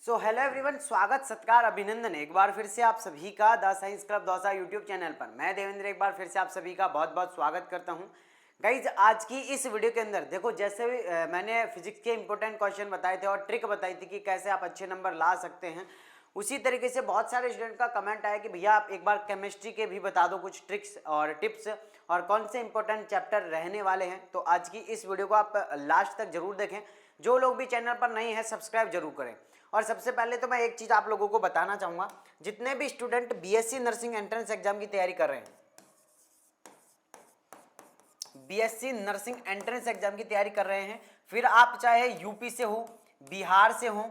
So hello everyone, स्वागत सत्कार अभिनंदन एक बार फिर से आप सभी का the science club Dausa YouTube channel पर। मैं देवेंद्र एक बार फिर से आप सभी का बहुत बहुत स्वागत करता हूं। गाइज, आज की इस वीडियो के अंदर देखो, जैसे भी मैंने फिजिक्स के इंपॉर्टेंट क्वेश्चन बताए थे और ट्रिक बताई थी कि कैसे आप अच्छे नंबर ला सकते हैं, उसी तरीके से बहुत सारे स्टूडेंट का कमेंट आया कि भैया आप एक बार केमिस्ट्री के भी बता दो कुछ ट्रिक्स और टिप्स और कौन से इंपॉर्टेंट चैप्टर रहने वाले हैं। तो आज की इस वीडियो को आप लास्ट तक जरूर देखें। जो लोग भी चैनल पर नए हैं सब्सक्राइब जरूर करें। और सबसे पहले तो मैं एक चीज़ आप लोगों को बताना चाहूँगा, जितने भी student BSc nursing entrance exam की तैयारी कर रहे हैं, बीएससी नर्सिंग एंट्रेंस एग्जाम की तैयारी कर रहे हैं, फिर आप चाहे यूपी से हो, बिहार से हो,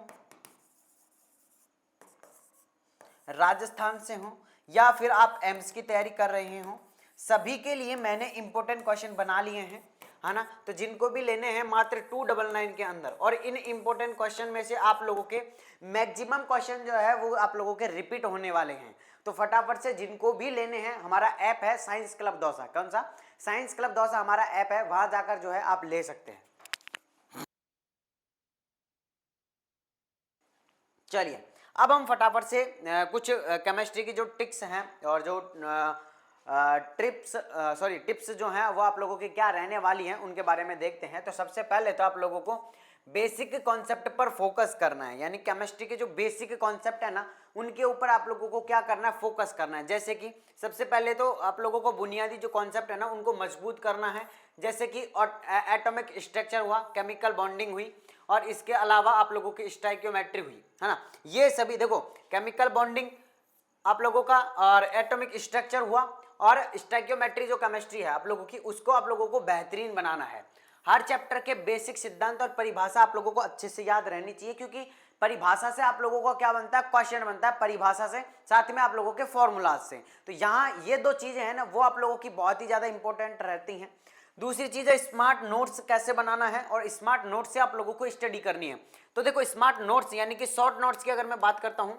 राजस्थान से हो, या फिर आप एम्स की तैयारी कर रहे हो, सभी के लिए मैंने इंपॉर्टेंट क्वेश्चन बना लिए हैं, है ना। तो जिनको भी लेने हैं मात्र 299 के अंदर, और इन इंपॉर्टेंट क्वेश्चन में से आप लोगों के मैक्सिमम क्वेश्चन जो है वो आप लोगों के रिपीट होने वाले हैं। तो फटाफट से जिनको भी लेने हैं, हमारा ऐप है साइंस क्लब दौसा। कौन सा? साइंस क्लब दौसा हमारा ऐप है, वहां जाकर जो है आप ले सकते हैं। चलिए, अब हम फटाफट से कुछ केमिस्ट्री की जो टिप्स हैं और जो टिप्स जो हैं वो आप लोगों की क्या रहने वाली हैं उनके बारे में देखते हैं। तो सबसे पहले तो आप लोगों को बेसिक कॉन्सेप्ट पर फोकस करना है, यानी केमिस्ट्री के जो बेसिक कॉन्सेप्ट है ना उनके ऊपर आप लोगों को क्या करना है, फोकस करना है। जैसे कि सबसे पहले तो आप लोगों को बुनियादी जो कॉन्सेप्ट है ना उनको मजबूत करना है, जैसे कि एटॉमिक स्ट्रक्चर हुआ, केमिकल बॉन्डिंग हुई, और इसके अलावा आप लोगों की स्टाइकियोमेट्री हुई, है ना। ये सभी देखो, केमिकल बॉन्डिंग आप लोगों का और एटॉमिक स्ट्रक्चर हुआ, और स्टाइकियोमेट्री जो केमिस्ट्री है आप लोगों की, उसको आप लोगों को बेहतरीन बनाना है। हर चैप्टर के बेसिक सिद्धांत और परिभाषा आप लोगों को अच्छे से याद रहनी चाहिए, क्योंकि परिभाषा से आप लोगों को क्या बनता है, क्वेश्चन बनता है परिभाषा से, साथ में आप लोगों के फॉर्मूलाज से। तो यहाँ ये दो चीजें हैं ना वो आप लोगों की बहुत ही ज्यादा इंपॉर्टेंट रहती हैं। दूसरी चीज है स्मार्ट नोट्स कैसे बनाना है, और स्मार्ट नोट्स से आप लोगों को स्टडी करनी है। तो देखो, स्मार्ट नोट्स यानी कि शॉर्ट नोट्स की अगर मैं बात करता हूं,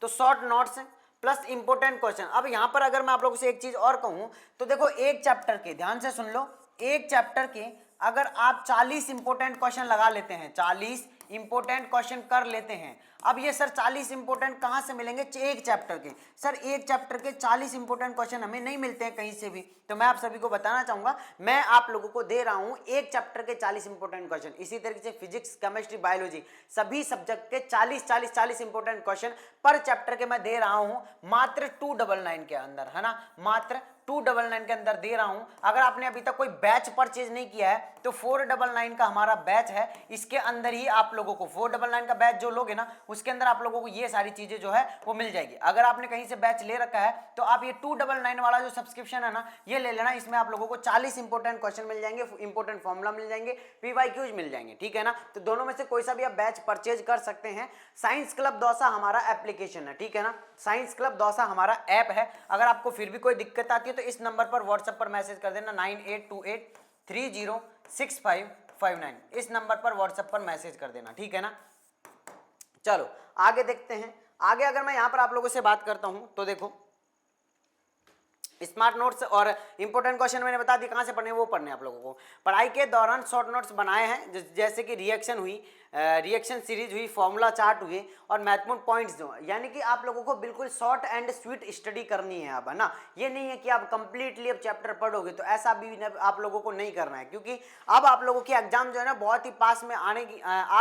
तो short notes plus important question. अब यहां पर अगर मैं आप लोगों से एक चीज और कहूं, तो देखो एक चैप्टर के, ध्यान से सुन लो, एक चैप्टर के अगर आप 40 इंपॉर्टेंट क्वेश्चन लगा लेते हैं, 40 इंपॉर्टेंट क्वेश्चन कर लेते हैं। अब ये सर 40 इंपॉर्टेंट कहां से मिलेंगे? एक चैप्टर के। सर एक चैप्टर के 40 इंपॉर्टेंट क्वेश्चन हमें नहीं मिलते हैं कहीं से भी। तो मैं आप सभी को बताना चाहूंगा, मैं आप लोगों को दे रहा हूं एक चैप्टर के 40 इंपॉर्टेंट क्वेश्चन। इसी तरीके से फिजिक्स, केमिस्ट्री, बायोलॉजी सभी सब्जेक्ट के 40 इंपॉर्टेंट क्वेश्चन पर चैप्टर के मैं दे रहा हूं मात्र 299 के अंदर, है ना। मात्र 299 के अंदर दे रहा हूं। अगर आपने अभी तक कोई बैच परचेज नहीं किया है तो 499 का हमारा बैच है, इसके अंदर ही आप लोगों को 499 का बैच जो लोगे ना उसके अंदर आप लोगों को ये सारी चीजें जो है वो मिल जाएगी। अगर आपने कहीं से बैच ले रखा है तो आप ये 299 वाला जो सब्सक्रिप्शन है ना ये ले लेना। इसमें आप लोगों को 40 इंपॉर्टेंट क्वेश्चन मिल जाएंगे, इंपॉर्टेंट फॉर्मूला मिल जाएंगे, पीवाईक्यूज मिल जाएंगे, ठीक है ना। तो दोनों में से कोई सा भी आप बैच परचेज कर सकते हैं। साइंस क्लब दौसा हमारा एप्लीकेशन है, ठीक है ना। साइंस क्लब दौसा हमारा ऐप है। अगर आपको फिर भी कोई दिक्कत आती है तो इस नंबर पर व्हाट्सएप पर मैसेज कर देना, 9828306559। इस नंबर पर व्हाट्सएप पर मैसेज कर देना, ठीक है ना। चलो आगे देखते हैं। आगे अगर मैं यहां पर आप लोगों से बात करता हूं तो देखो, स्मार्ट नोट्स और इंपॉर्टेंट क्वेश्चन मैंने बता दिया कहां से पढ़ने, वो पढ़ने आप लोगों को। पढ़ाई के दौरान शॉर्ट नोट्स बनाए हैं, जैसे कि रिएक्शन हुई, रिएक्शन सीरीज हुई, फॉर्मूला चार्ट हुए, और महत्वपूर्ण पॉइंट्स जो, यानी कि आप लोगों को बिल्कुल शॉर्ट एंड स्वीट स्टडी करनी है अब, है ना। ये नहीं है कि आप कंप्लीटली अब चैप्टर पढ़ोगे, तो ऐसा भी आप लोगों को नहीं करना है, क्योंकि अब आप लोगों की एग्जाम जो है ना बहुत ही पास में आ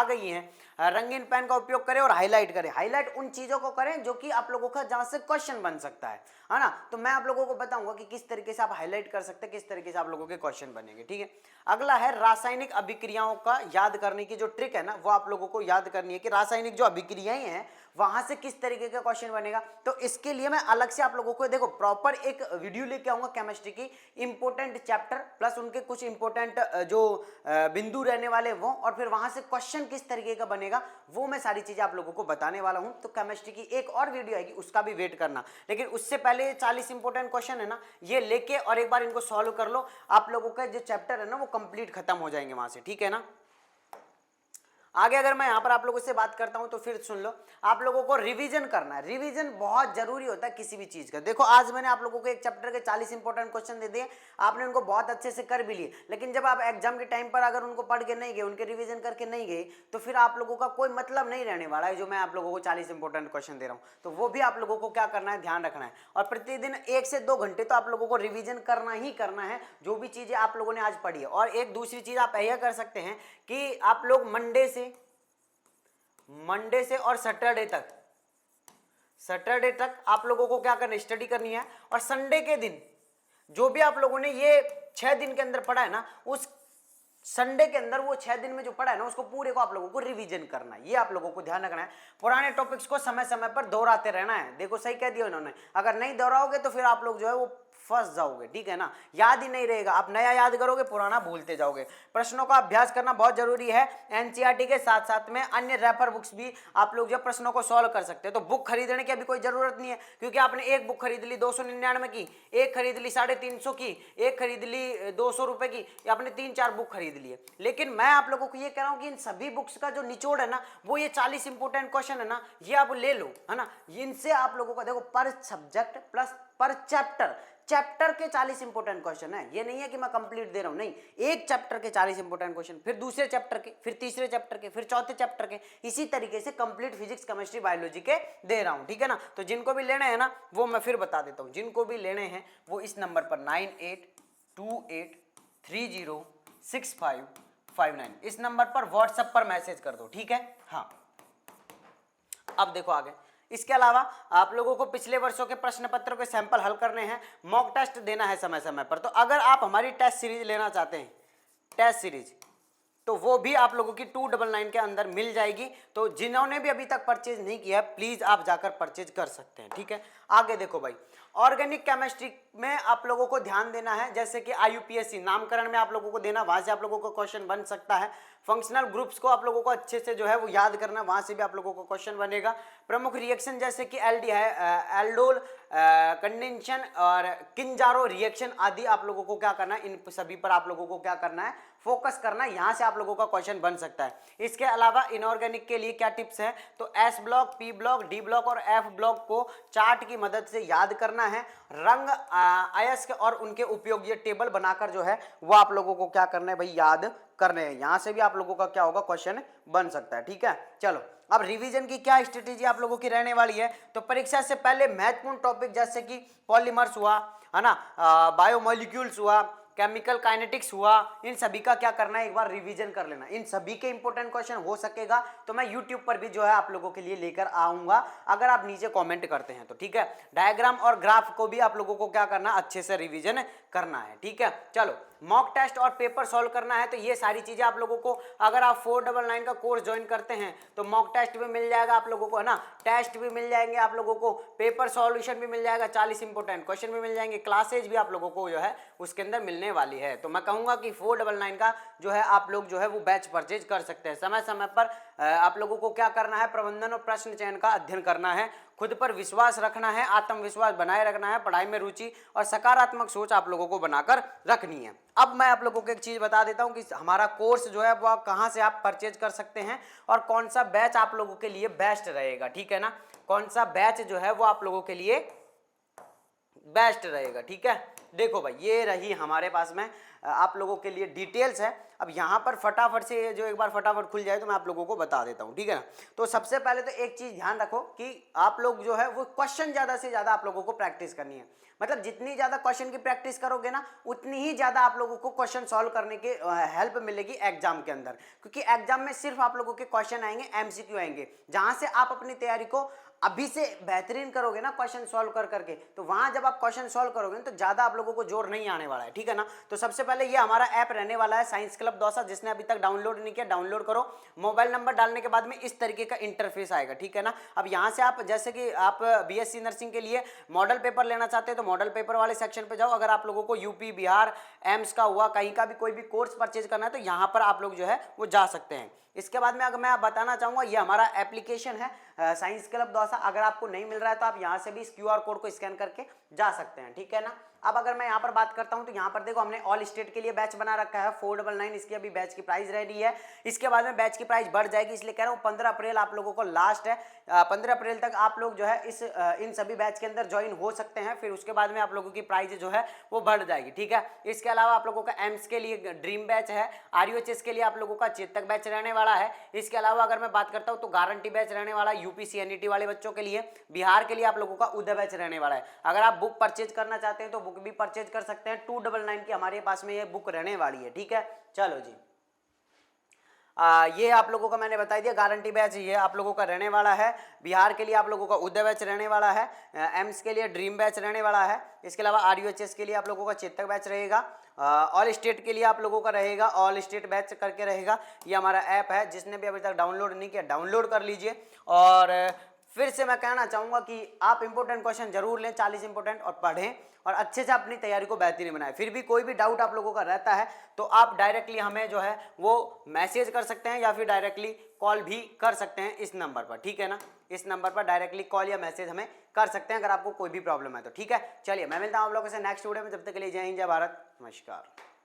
गई है। रंगीन पेन का उपयोग करें और हाईलाइट करें। हाईलाइट उन चीजों को करें जो कि आप लोगों का जहां से क्वेश्चन बन सकता है ना। तो मैं आप लोगों को बताऊंगा कि किस तरीके से आप हाईलाइट कर सकते हैं, किस तरीके से आप लोगों के क्वेश्चन बनेंगे, ठीक है। अगला है रासायनिक अभिक्रियाओं का याद करने की जो ट्रिक है ना वो आप लोगों को याद करनी है कि रासायनिक जो अभिक्रियाएं हैं वहां से किस तरीके का क्वेश्चन बनेगा। तो इसके लिए मैं अलग से आप लोगों को देखो प्रॉपर एक वीडियो लेके आऊंगा केमिस्ट्री की, इंपॉर्टेंट चैप्टर प्लस उनके कुछ इंपॉर्टेंट जो बिंदु रहने वाले वो, और फिर वहां से क्वेश्चन किस तरीके का बनेगा वो मैं सारी चीजें आप लोगों को बताने वाला हूं। तो केमिस्ट्री की एक और वीडियो आएगी, उसका भी वेट करना। लेकिन उससे पहले 40 इंपॉर्टेंट क्वेश्चन है ना ये लेके और एक बार इनको सॉल्व कर लो, आप लोगों का जो चैप्टर है ना वो कंप्लीट खत्म हो जाएंगे वहां से, ठीक है ना। आगे अगर मैं यहाँ पर आप लोगों से बात करता हूँ तो फिर सुन लो, आप लोगों को रिवीजन करना है। रिवीजन बहुत जरूरी होता है किसी भी चीज का। देखो आज मैंने आप लोगों को एक चैप्टर के 40 इंपॉर्टेंट क्वेश्चन दे दिए, आपने उनको बहुत अच्छे से कर भी लिए, लेकिन जब आप एग्जाम के टाइम पर अगर उनको पढ़ के नहीं गए, उनके रिवीजन करके नहीं गए, तो फिर आप लोगों का कोई मतलब नहीं रहने वाला है। जो मैं आप लोगों को 40 इंपॉर्टेंट क्वेश्चन दे रहा हूँ, तो वो भी आप लोगों को क्या करना है, ध्यान रखना है। और प्रतिदिन 1 से 2 घंटे तो आप लोगों को रिवीजन करना ही करना है, जो भी चीजें आप लोगों ने आज पढ़ी है। और एक दूसरी चीज आप यह कर सकते हैं कि आप लोग मंडे से और सैटरडे तक आप लोगों को क्या करना है, स्टडी करनी है। और संडे के दिन जो भी आप लोगों ने ये 6 दिन के अंदर पढ़ा है ना, उस संडे के अंदर वो 6 दिन में जो पढ़ा है ना, उसको पूरे को आप लोगों को रिवीजन करना है। ये आप लोगों को ध्यान रखना है। पुराने टॉपिक्स को समय समय पर दोहराते रहना है। देखो सही कह दिया उन्होंने, अगर नहीं दोहराओगे तो फिर आप लोग जो है वो फंस जाओगे, ठीक है ना, याद ही नहीं रहेगा। आप नया याद करोगे, पुराना भूलते जाओगे। प्रश्नों का अभ्यास करना बहुत जरूरी है। एनसीईआरटी के साथ साथ में अन्य रेफर बुक्स भी आप लोग जब प्रश्नों को सॉल्व कर सकते हैं। तो बुक खरीदने की अभी कोई जरूरत नहीं है, क्योंकि आपने एक बुक खरीद ली 299 की, एक खरीद ली 350 की, एक खरीद ली 200 रुपए की, आपने 3-4 बुक खरीद लिए। लेकिन मैं आप लोगों को ये कह रहा हूं कि इन सभी बुक्स का जो निचोड़ है ना, वो ये 40 इंपोर्टेंट क्वेश्चन है ना, ये आप ले लो, है ना। इनसे आप लोगों को देखो पर सब्जेक्ट प्लस पर चैप्टर के 40 इंपोर्टेंट क्वेश्चन है। ये नहीं है कि मैं कंप्लीट दे रहा हूं, नहीं, एक चैप्टर के 40 इंपोर्टेंट क्वेश्चन, फिर दूसरे चैप्टर के, फिर तीसरे चैप्टर के, फिर चौथे चैप्टर के, इसी तरीके से कंप्लीट फिजिक्स केमिस्ट्री बायोलॉजी के दे रहा हूं, ठीक है ना। तो जिनको भी लेने हैं ना, वो मैं फिर बता देता हूं, जिनको भी लेने हैं वो इस नंबर पर 9828306559 इस नंबर पर व्हाट्सएप पर मैसेज कर दो, ठीक है। हाँ, अब देखो आगे, इसके अलावा आप लोगों को पिछले वर्षों के प्रश्न पत्रों के सैंपल हल करने हैं, मॉक टेस्ट देना है समय समय पर। तो अगर आप हमारी टेस्ट सीरीज लेना चाहते हैं, टेस्ट सीरीज, तो वो भी आप लोगों की 299 के अंदर मिल जाएगी। तो जिन्होंने भी अभी तक परचेज नहीं किया है, प्लीज आप जाकर परचेज कर सकते हैं, ठीक है। आगे देखो भाई, ऑर्गेनिक केमिस्ट्री में आप लोगों को ध्यान देना है, जैसे कि IUPAC नामकरण में आप लोगों को देना, वहां से आप लोगों को क्वेश्चन बन सकता है। फंक्शनल ग्रुप्स को आप लोगों को अच्छे से जो है वो याद करना, वहां से भी आप लोगों को क्वेश्चन बनेगा। प्रमुख रिएक्शन जैसे कि एल्डोल कंडेंशन और किंजारो रिएक्शन आदि आप लोगों को क्या करना है, इन सभी पर आप लोगों को क्या करना है, फोकस करना है। यहां से आप लोगों का क्वेश्चन बन सकता है। इसके अलावा इनऑर्गेनिक के लिए क्या टिप्स है, तो S block, P block, D block और F ब्लॉक को चार्ट की मदद से याद करना है। रंग अयस्क और उनके उपयोग ये टेबल बनाकर जो है वो आप लोगों को क्या करना है भाई, याद करने हैं। यहां से भी आप लोगों का क्या होगा, क्वेश्चन बन सकता है, ठीक है। चलो, अब रिवीजन की क्या स्ट्रेटेजी आप लोगों की रहने वाली है, तो परीक्षा से पहले महत्वपूर्ण टॉपिक जैसे कि पॉलीमर्स हुआ, है ना, बायोमोलिक्यूल्स हुआ, केमिकल काइनेटिक्स हुआ, इन सभी का क्या करना है, एक बार रिवीजन कर लेना। इन सभी के इंपॉर्टेंट क्वेश्चन हो सकेगा तो मैं यूट्यूब पर भी जो है आप लोगों के लिए लेकर आऊंगा, अगर आप नीचे कमेंट करते हैं तो, ठीक है। डायग्राम और ग्राफ को भी आप लोगों को क्या करना, अच्छे से रिवीजन करना है, ठीक है। चलो, मॉक टेस्ट और पेपर सॉल्व करना है, तो ये सारी चीजें आप लोगों को, अगर आप 499 का कोर्स ज्वाइन करते हैं तो मॉक टेस्ट भी मिल जाएगा आप लोगों को, है ना, टेस्ट भी मिल जाएंगे आप लोगों को, पेपर सॉल्यूशन भी मिल जाएगा, 40 इंपोर्टेंट क्वेश्चन भी मिल जाएंगे, क्लासेज भी आप लोगों को जो है उसके अंदर मिलने वाली है। तो मैं कहूंगा कि 499 का जो है आप लोग जो है वो बैच परचेज कर सकते हैं। समय समय पर आप लोगों को क्या करना है, प्रबंधन और प्रश्न चयन का अध्ययन करना है, खुद पर विश्वास रखना है, आत्मविश्वास बनाए रखना है, पढ़ाई में रुचि और सकारात्मक सोच आप लोगों को बनाकर रखनी है। अब मैं आप लोगों को एक चीज बता देता हूं कि हमारा कोर्स जो है वो कहां से आप परचेज कर सकते हैं और कौन सा बैच आप लोगों के लिए बेस्ट रहेगा, ठीक है ना, कौन सा बैच जो है वो आप लोगों के लिए बेस्ट रहेगा, ठीक है। देखो भाई, ये रही हमारे पास में आप लोगों के लिए डिटेल्स है। अब यहाँ पर फटाफट से जो एक बार फटाफट खुल जाए तो मैं आप लोगों को बता देता हूँ, ठीक है ना। तो सबसे पहले तो एक चीज ध्यान रखो कि आप लोग जो है वो क्वेश्चन ज्यादा से ज्यादा आप लोगों को प्रैक्टिस करनी है। मतलब जितनी ज्यादा क्वेश्चन की प्रैक्टिस करोगे ना, उतनी ही ज्यादा आप लोगों को क्वेश्चन सॉल्व करने के हेल्प मिलेगी एग्जाम के अंदर, क्योंकि एग्जाम में सिर्फ आप लोगों के क्वेश्चन आएंगे, MCQ आएंगे, जहां से आप अपनी तैयारी को अभी से बेहतरीन करोगे ना क्वेश्चन सॉल्व कर करके, तो वहां जब आप क्वेश्चन सॉल्व करोगे तो ज्यादा आप लोगों को जोर नहीं आने वाला है, ठीक है ना। तो सबसे पहले ये हमारा ऐप रहने वाला है साइंस क्लब दौसा, जिसने अभी तक डाउनलोड नहीं किया डाउनलोड करो। मोबाइल नंबर डालने के बाद में इस तरीके का इंटरफेस आएगा, ठीक है ना। अब यहाँ से आप जैसे कि आप BSc नर्सिंग के लिए मॉडल पेपर लेना चाहते हैं तो मॉडल पेपर वाले सेक्शन पे जाओ। अगर आप लोगों को यूपी, बिहार, एम्स का हुआ, कहीं का भी कोई भी कोर्स परचेज करना है तो यहाँ पर आप लोग जो है वो जा सकते हैं। इसके बाद में अगर मैं आप बताना चाहूंगा, ये हमारा एप्लीकेशन है साइंस क्लब दौसा। अगर आपको नहीं मिल रहा है तो आप यहाँ से भी इस QR कोड को स्कैन करके जा सकते हैं, ठीक है ना। अब अगर मैं यहाँ पर बात करता हूँ तो यहाँ पर देखो हमने ऑल स्टेट के लिए बैच बना रखा है 499, इसकी अभी बैच की प्राइस रेडी है। इसके बाद में बैच की प्राइस बढ़ जाएगी, इसलिए कह रहा हूँ 15 अप्रैल आप लोगों को लास्ट है। 15 अप्रैल तक आप लोग जो है इन सभी बैच के अंदर ज्वाइन हो सकते हैं, फिर उसके बाद में आप लोगों की प्राइस जो है वो बढ़ जाएगी, ठीक है। इसके अलावा आप लोगों का एम्स के लिए ड्रीम बैच है, RUHS के लिए आप लोगों का चेतक बैच रहने वाला है। इसके अलावा अगर मैं बात करता हूँ तो गारंटी बैच रहने वाला है UPC NET वाले बच्चों के लिए। बिहार के लिए आप लोगों का उदय बैच रहने वाला है। अगर आप बुक परचेज करना चाहते हैं तो बुक भी परचेज कर सकते हैं, 299 की हमारे पास में ये बुक रहने वाली है, ठीक है। चलो जी, ये आप लोगों का मैंने बता दिया गारंटी बैच ये आप लोगों का रहने वाला है। बिहार के लिए आप लोगों का उदय बैच रहने वाला है, एम्स के लिए ड्रीम बैच रहने वाला है। इसके अलावा RUHS के लिए आप लोगों का चेतक बैच रहेगा। ऑल स्टेट के लिए आप लोगों का रहेगा ऑल स्टेट बैच करके रहेगा। ये हमारा ऐप है, जिसने भी अभी तक डाउनलोड नहीं किया डाउनलोड कर लीजिए। और फिर से मैं कहना चाहूँगा कि आप इंपॉर्टेंट क्वेश्चन जरूर लें, 40 इंपॉर्टेंट, और पढ़ें और अच्छे से अपनी तैयारी को बेहतरीन बनाएं। फिर भी कोई भी डाउट आप लोगों का रहता है तो आप डायरेक्टली हमें जो है वो मैसेज कर सकते हैं या फिर डायरेक्टली कॉल भी कर सकते हैं इस नंबर पर, ठीक है ना। इस नंबर पर डायरेक्टली कॉल या मैसेज हमें कर सकते हैं अगर आपको कोई भी प्रॉब्लम है तो, ठीक है। चलिए मैं मिलता हूँ आप लोगों से नेक्स्ट वीडियो में, जब तक के लिए जय हिंद, जय भारत, नमस्कार।